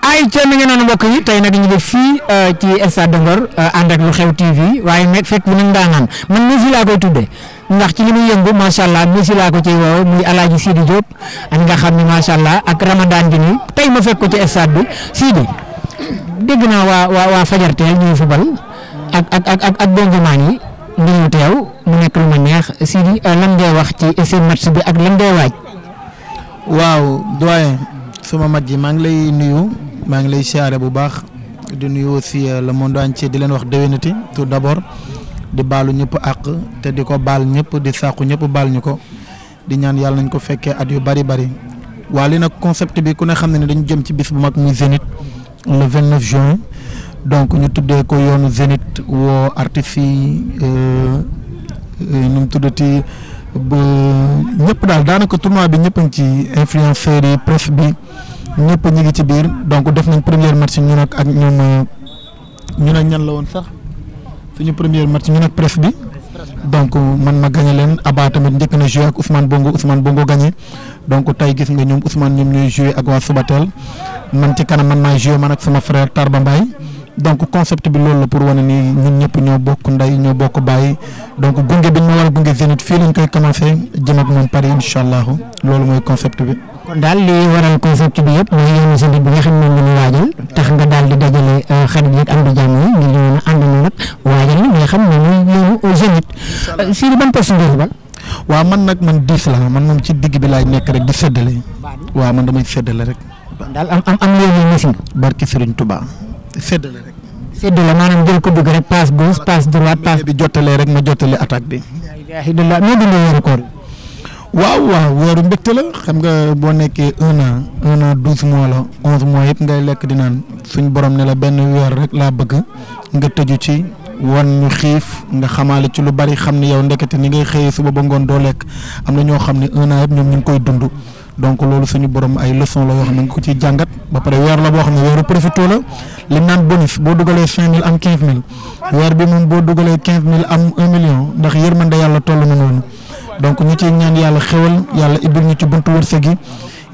ay ca mi ngi noonu mbokk yi tey nag ñu ngi fii ci stade de Ngor ànd ak lu xew TV waaye nag fekk bu nañ daanaan man Messi laa koy tuddee ndax ci li muy yëngu macha allah Messi laa ko ciy woow muy Alaaji Sidi Diop ak nga xam ne macha allah ak Ramadan gi nii tey ma fekk ko ci stade bi Sidi dégg naa waa Fajarteel ñu ngi fubal ak bonjumaan yi ngi ñu teew mu nekk lu ma neex Sidi lan ngay wax ci seen match bi ak lan ngay waaj. waaw doyen suma mag yi maa ngi lay nuyu maa ngi lay siyaare bu baax di nuyu aussi le monde entier di leen wax déwénati tout d'abord di baalu ñëpp àq te di ko baal ñëpp di sàqu ñëpp baal ñu ko di ñaan yàlla nañ ko fekkee at yu bari bari waa li nag concept bi ku ne xam ne dañu jëm ci bis bu mag muy Zénith le 29 juin donc ñu tuddee ko yoonu Zénith woo artistes yi nu mu tuddati ba ñëpp daal daanaka tournoi bi ñëpp a ngi ci influenceurs yi presse bi ñëpp ñu ngi ci biir donc def nañ première match ñun ak ñoom ñun ak ñan la woon sax suñu première match ñun ak presse bi donc man ma gagné leen Aba tamit njëkk na joué ak Ousmane Bongo gagné donc tey gis nga ñoom Ousmane ñoom ñooy joué ak waa Subatel man ci kanam man maa joué man ak sama frère Tarba Mbaye donc concept bi loolu la pour wane ni ñun ñëpp ñoo bokk ndey ñoo bokk bàyyi donc gunge bi ñu ma war a gunge Zénith fii lañ koy commencé jëm ak moom Paris incha allah loolu mooy concept bi. kon daal li waral concept bi yëpp mooy yoonu Zénith bi nga xam ne moom la ñu waajal tax nga daal di dajale xarit yi ak am di jàmm yi ngir ñu mën a àndandoo nag waajal li nga xam ne mooy yoonu Zénith. Sidi ban poste nga ba. waaw man 10 la man moom ci digg bi laay nekk rek di séddale. waaw man damay séddale rek. daal am yoonu Messi. barki Serigne Touba séddale rek. séddale maanaam jël ko dugg rek passe gauche passe droite passe bi jottalee rek ma jottali attaque bi. alhamdulilah noo dundee weeru koor. waaw weeru mbégte la xam nga boo nekkee 1 an 12 mois la 11 mois yëpp ngay lekk di naan suñ borom ne la benn weer rek laa bëgg nga tëju ci wan ñu xiif nga xamaale ci lu bari xam ne yow ndekete ni ngay xëyee suba ba ngoon doo lekk am na ñoo xam ne 1 an yëpp ñoom ñu ngi koy dund donc loolu suñu borom ay leçon la yoo xam ne nga ko ciy jàngat ba pare weer la boo xam ne weeru profité la li naan bonus boo dugalee 5000 am 15000 weer bi moom boo dugalee 15000 am 1 million ndax yërmande yàlla toll na noonu. donc ñu ciy ñaan yàlla xewal yàlla ibbil ñu ci buntu wërsëg yi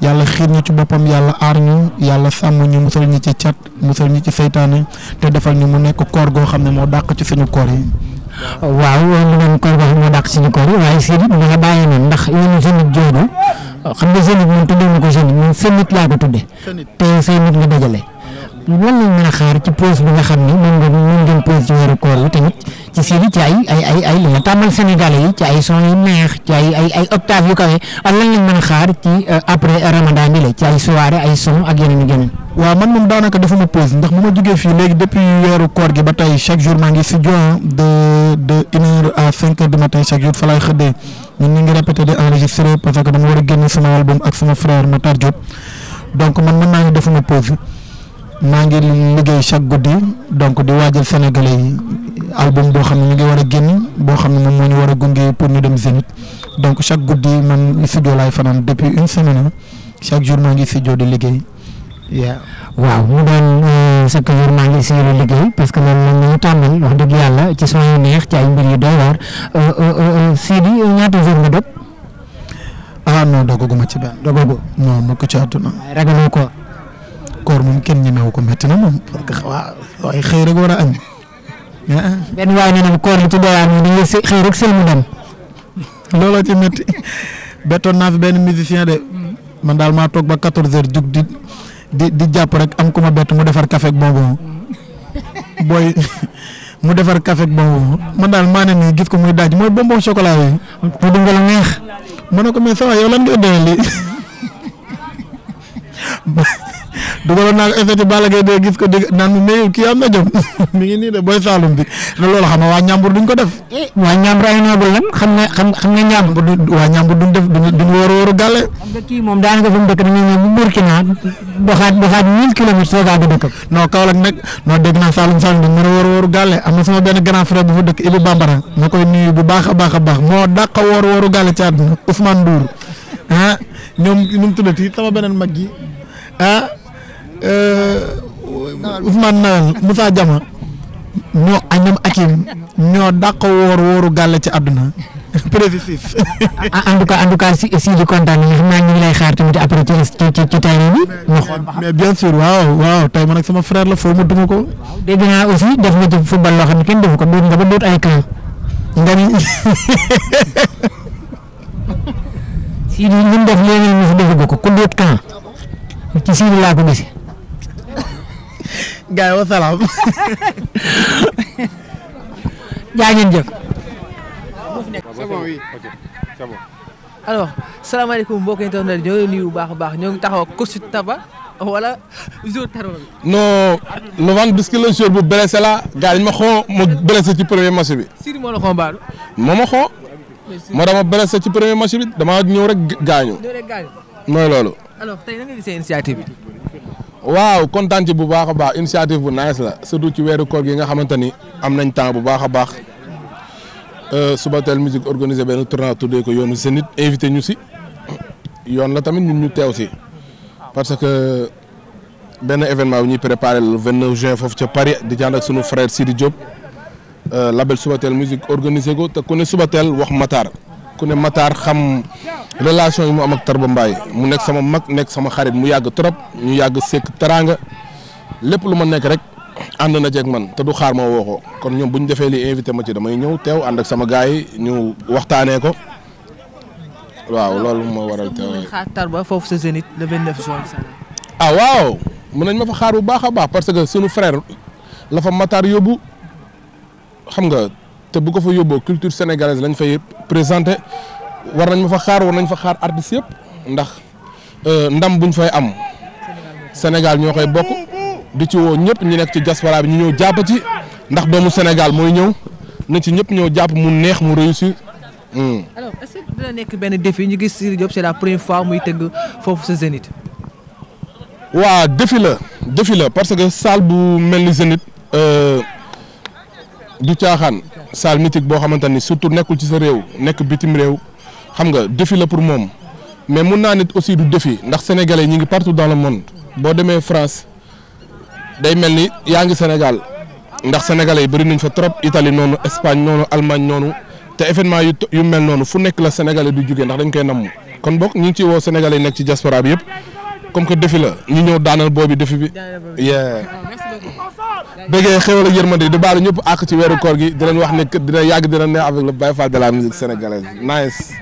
yàlla xiir ñu ci boppam yàlla aar ñu yàlla sàmm ñu musal ñu ci cat musal ñu ci seytaane te defal ñu mu nekk koor goo xam ne moo dàq ci suñu koor yi. waaw mu doon koor goo xam ne moo dàq suñu koor yi waaye Sidi mu nga bàyyi noonu ndax yoonu Zénith jooju xam nga Zénith moom tuddee na ko Zénith moom Zénith laa ko tuddee te say nit nga dajale. lan lañ mën a xaar ci pause bi nga xam ne moom ngeen pause ci weeru koor yi tamit ci Sidi ci ay li nga tàmmal Sénégalais yi ci ay son yu neex ci ay octave yu kawe ak lan lañ mën a xaar ci après Ramadan bi la ci ay soirée ay son ak yeneen i yeneen. waaw man moom daanaka defuma pause ndax bu ma jógee fii léegi depuis weeru koor gi ba tey chaque jour maa ngi studio de 1h à 5h du matin chaque jour fa laay xëddee ñun ñu ngi répété di enregistré parce que dama war a génne sama album ak sama frère Matar Diop donc man maa ngi defuma pause. maa ngi liggéey chaque guddi donc di waajal Sénégalais yi album boo xam ne ñu ngi war a génn boo xam ne moom moo ñu war a gunge pour ñu dem Zénith donc chaque guddi man studio laay fanaan depuis une semaine chaque jour maa ngi studio di liggéey. waaw mu doon chaque jour maa ngi studio di liggéey parce que loolu la ñu tàmmal wax dëgg yàlla ci son yu neex ci ay mbir yu doy waar Sidi ñaata jour nga dog. non dogaguma ci benn. dogagu non ma ko ci àdduna. waaye ragaloo ko. koor moom kenn ñemewu ko métti na moom parce que waaye xëy rek war a añ. benn waay nee na koor li ci doyaar moom dañuy xëy rek sël mu dem. looloo ci métti bettoon naa fi benn musicien de man daal maa toog ba 14h jug di jàpp rek am ku ma bett mu defar café ak bonbon booy mu defar café ak bonbon man daal maa ne nii gis ko muy daaj mooy bonbon chocolat yooyu. mu dundal neex. ma ne ko mais ça va yow lan nga doyal lii. dugaloon naa ko effet Balla Gaye de gis ko dégg naan mais kii am na jom mi ngi nii de booy Saloum bi te loolu xam nga waa Ñambur duñ ko def. waa Ñambur ay noble lan xam nga Ñambur waa Ñambur duñ def duñ wóoru gàlle. xam nga kii moom daanaka fi mu dëkk dañuy ñëw bu Burkina doxaat 1000 kilomètres soo gaa di dëkk. non Kaolack nag non dégg naa Saloum dañ mën a wóoru gàlle am na sama benn grand frère bu fa dëkk Ibu Bambara ma koy nuyu bu baax a baax moo dàq wóoru gàlle ci àdduna Ousmane Ndour ñoom nu mu tuddati sama beneen mag gi Ousmane Nawel Moussa Diama ñoo añam akim ñoo dàq wóoru gàlle ci àdduna précis. en tout cas si di kontaan nañu xam naa ñu ngi lay xaar tamit après ci terrain bi ñu xool ba xam. mais bien sûr waaw tey man ak sama frère la foo mu duma ko. dégg naa aussi def nga ci football loo xam ne kenn defu ko doot nga ba doot ay camp nga ni si li mu def léegi ñu fi defu ko ku doot camp ci Sidi laa ko gisee. gars yi wa salaam. jaa ngeen jëf. c'est bon oui ok c'est bon. alors salaamaaleykum mbokk internet ñoo ngi nuyu bu baax a baax ñoo ngi taxaw coach Taba wala jour Tarba bi. non Novane biscuit la jour bu blessé la gars yi ma xoo ma blessé ci premier match bi. Sidi moo la xombaadu. moo ma xoo. moo dama blessé ci premier match bi damaa ñëw rek gaañu. ñoo rek gaañu. mooy loolu. alors tey na nga gisee initiative bi. waaw kontaan ci bu baax a baax initiative bu nice la surtout ci weeru koor gi nga xamante ni am nañ temps bu baax a baax. Subatel musique organisé benn tournoi tuddee ko yoonu Zénith invité ñu si yoon la tamit ñun ñu teew si parce que benn événement bu ñuy préparé le 29 juin foofu ca Paris di jànd ak sunu frère Sidi Diop label Subatel musique organisé ko te ku ne Subatel wax Matar ku ne Matar xam relation yi mu am ak Tarba Mbaye mu nekk sama mag nekk sama xarit mu yàgg trop ñu yàgg sekk teraanga lépp lu ma nekk rek. ànd na jeeg man te du xaar ma woo ko kon ñoom bu ñu defee li invité ma ci damay ñëw teew ànd ak sama gars yi ñu waxtaanee ko waaw loolu moo waral teew. xaar Tarba foofu sa Zénith le 29 juin. ah waaw mën nañ ma fa xaar bu baax a baax parce que sunu frère la fa Matar yóbbu xam nga te bu ko fa yóbboo culture sénégalaise lañ fay présenté war nañ ma fa xaar war nañ fa xaar artistes yëpp ndax ndam buñ fay am Sénégal ñoo koy bokk. di ci woo ñëpp ñu nekk ci diaspora bi ñu ñëw jàpp ci ndax doomu Sénégal mooy ñëw na ci ñëpp ñëw jàpp mu neex mu réussir. alors est-ce que dina nekk benn défi ñu gis Sidi Diop c'est la première fois muy tëgg foofu sa Zénith. waa défi la parce que salle bu mel ni Zénith du caaxaan salle mythique boo xamante ni surtout nekkul ci sa réew nekk bitim réew xam nga défi la pour moom mais mun naa nit aussi du défi ndax sénégalais ñi ngi partout dans le monde boo demee France. day mel ni yaa ngi Sénégal ndax sénégalais yi bëri nañ fa trop Italie noonu Espagne noonu Allemagne noonu te événement yu mel noonu fu nekk la sénégalais du jugee ndax dañ koy namm kon bokk ñu ngi ciy woo sénégalais yi nekk ci diaspora bi yëpp comme que défi la ñu ñëw daanal boobu défi bi. bëggee xéwal ak yërmande di baalu ñëpp àq ci weeru koor gi di leen wax ne dina yàgg dina neex avec le Baye Fall de la musique sénégalaise nice.